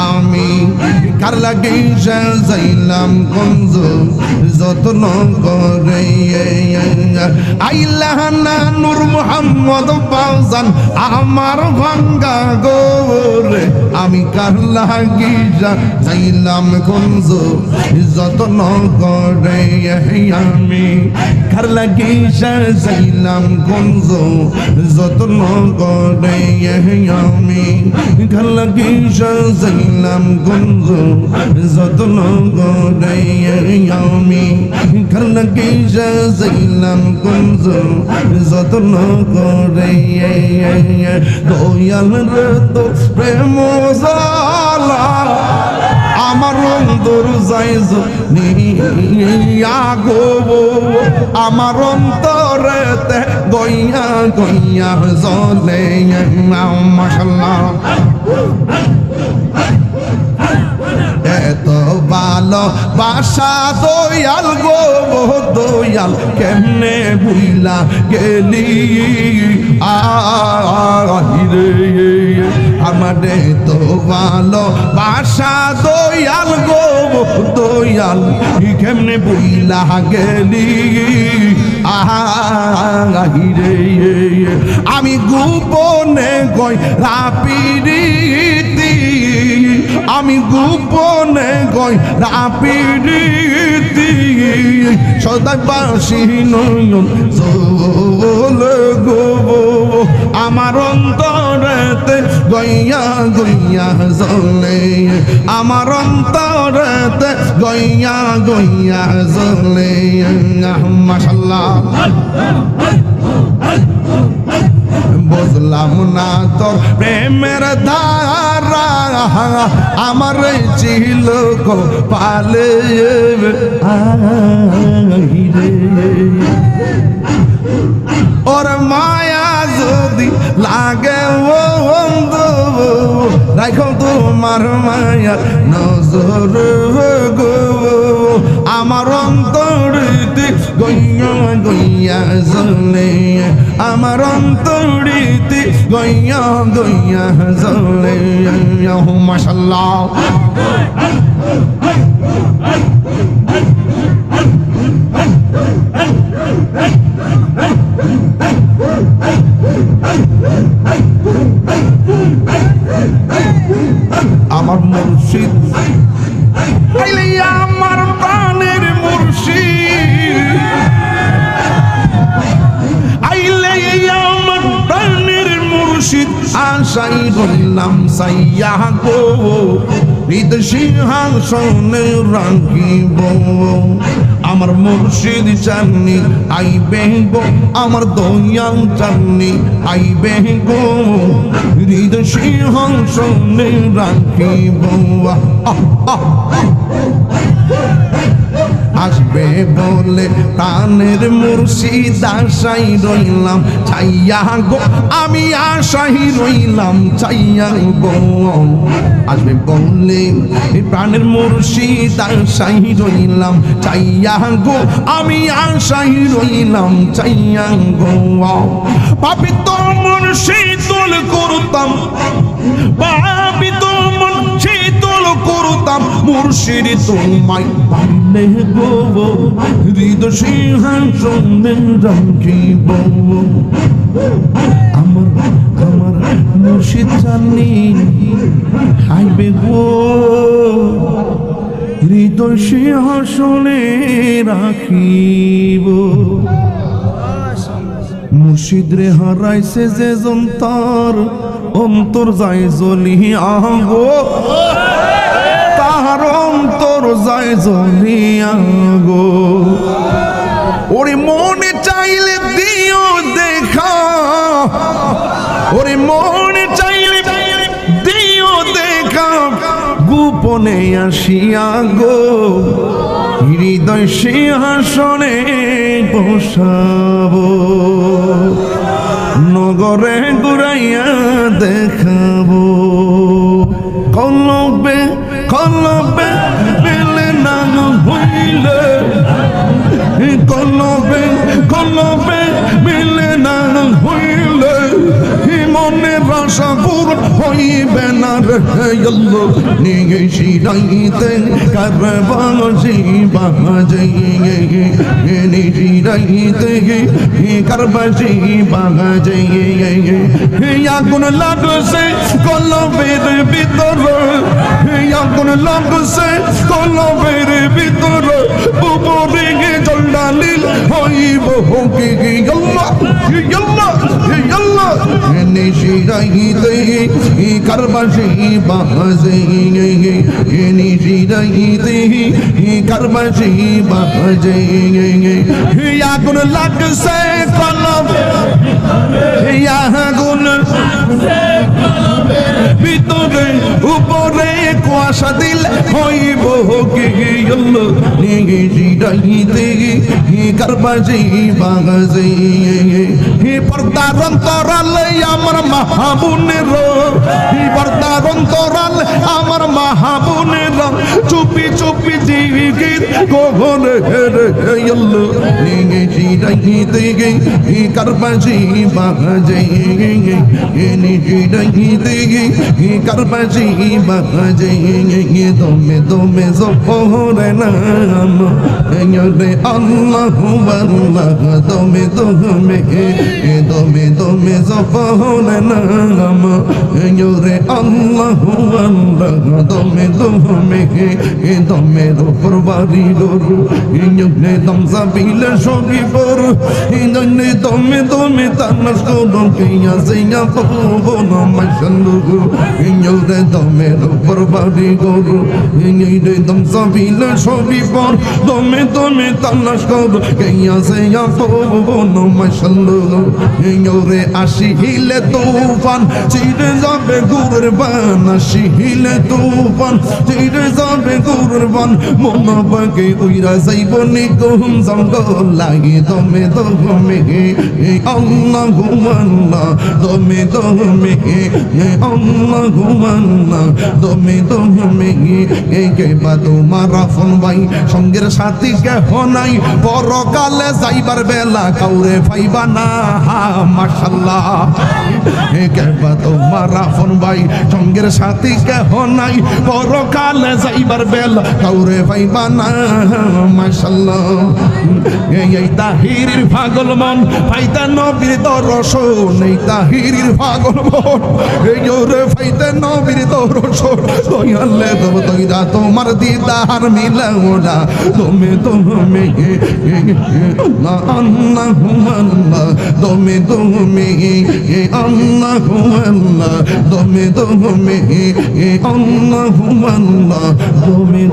আমি কার লাগি যাইলাম গঞ্জ যত্ন করে আইলা না নূর মোহাম্মদ বাজান আমার ভাঙ্গা গোরে আমি কার লাগি যাইলাম গঞ্জ যত্ন করে আমি কার লাগি যাইলাম গঞ্জ যত্ন করে আমি কার লাগি যাইলাম গঞ্জ যত্ন করে আমি কার লাগি যাইলাম গঞ্জ যত্ন করে দয়াল রে তো প্রেম জালা আমার অন্তর যাইজ নিয়া গো আমার অন্তরেতে গইয়া গইয়া জ্বলে মাশাআল্লাহ এত ভালো বাসা দয়াল গো দয়াল কেমনে ভুইলা গেলি আরে আমারে তো ভালো বাসা দয়াল গো দয়াল কেমনে ভুইলা গেলি আরে আমি গোপনে গই রাপিরিতি আমি গোপনে গই রাপিরিতি সদাই বাসি নয়ন চলে গো আমার অন্তরেতে গইয়া গইয়া জ্বলে আমার অন্তরেতে গইয়া গইয়া জ্বলে মাশাআল্লাহ বুঝলাম না তোর প্রেমের ধারা আমার ছিল কপালে ওর মায়া যদি লাগে ও বন্ধু রাখো তোমার মায়া নজর গো আমার অন্তরিতে গইয়া গইয়া জ্বলে আমার অন্তরিতে গইয়া গইয়া জ্বলে মাশাআল্লাহ আমার মুর্শিদ আইলে আমার প্রাণের মুর্শিদ আইলে আমার প্রাণের মুর্শিদ আশাই রইলাম সাইয়া গো হৃদ সিংহাসনে রাখিব আমার মুর্শিদ চাননি আইবে গো আমার দয়াল চাননি আইবে গো হৃদ সিংহাসনে রাখিব আসবে বলে প্রাণের মুর্শিদ আশাই রইলাম চাইয়া গো আমি আশাই রইলাম চাইয়া গো আসবে বলে প্রাণের মুর্শিদ আশাই রইলাম চাইয়া গো আমি আশাই রইলাম চাইয়া গো পাপি তো মুর্শিদ করতাম পাপি তো মুর্শিদ করতাম মুর্শিদ তোমায় পাইলে গো হৃদ সিংহাসনে রাখিব আমার আমার মুর্শিদ জানি আইবে গো হৃদয় সিংহাসনে রাখিব মুর্শিদ রে হারাইছে যে যন্তর অন্তর যায় জ্বলিয়া গো তাহার অন্তর যায় জ্বলিয়া গো ওরে মনে চাইলে দিও দেখা ওরে মনে চাইলে দিও দেখা গোপনে আসিয়া গো হৃদয় সিংহাসনে বসাবো নগরে ঘুরাইয়া দেখাবো কলবে কলবে পেলে না হইলে কলবে কলবে মিলে না হইলে মনের আশা পূরণ হইবে না আল্লাহ নিয়ে শিরাইতে কারবাসি বাজে নিশিরাইতে কারবাসি বাজে আগুন লাগছে কলবের ভিতর আগুন লাগছে কলবের ভিতর উপরে জলডালিল হইব কে আল্লাহ আল্লাহ আল্লাহ নিশিরাইতে কারবাসি বাজে নিশিরাইতে কারবাসি বাজে আগুন লাগছে কলব আগুন ভিতরে উপরে কুয়াশা দিল হইব কে আল্লাহ নিশিরাইতে কারবাসি বাজে পর্দার অন্তরালে আমার মাহবুনের পর্দার অন্তরাল আমার মাহবুনের চুপি চুপি জিকির গোহরে আল্লাহ নিশিরাইতে কারবাসি বাজে নিশিরাইতে কারবাসি বাজে দমে দমে জপরে নাম রে আল্লাহু আল্লাহ দমে দমে দমে দমে জপরে নাম রে আল্লাহু আল্লাহ দমে দমে দমের উপর বাড়ি গরু ইঞ্জনে দম সাবিলে সবই পর ইঞ্জনে দমে দমে তানাস করো কিয়া সিয়া পাবো না মাশাল্লাহ ইঞ্জনে দমের উপর বাড়ি গরু ইঞ্জনে দম সাবিলে সবই পর দমে দমে তানাস করো কিয়া সিয়া পাবো না মাশাল্লাহ ইঞ্জনে আসি হিলে তুফান চিরে যাবে গুরের বান আসি হিলে তুফান চিরে যাবে গুরের বান মন বাগে উইরা যাইব নিকুম জঙ্গল লাগে দমে দমে আল্লাহু আল্লাহ দমে দমে আল্লাহু আল্লাহ দমে দমে কে বা তোমার রাফন ভাই সঙ্গের সাথী কেহ নাই পরকালে যাইবার বেলা কাউরে পাইবা না মাশাআল্লাহ কে বা তোমার রাফন ভাই সঙ্গের সাথী কেহ নাই পরকালে যাইবার বেলা কাউরে পাইবা না মাশাআল্লাহ এই তাহিরির পাগল মন পাইতা নবীর দর্শন এই তাহিরির পাগল মন এই ওরে পাইতা নবীর দর্শন দয়ালে তব তইরা তোমার দিদার মিলাওনা তুমি তুমি না আল্লাহু আল্লাহ তুমি তুমি আল্লাহু আল্লাহ তুমি তুমি আল্লাহু আল্লাহ তুমি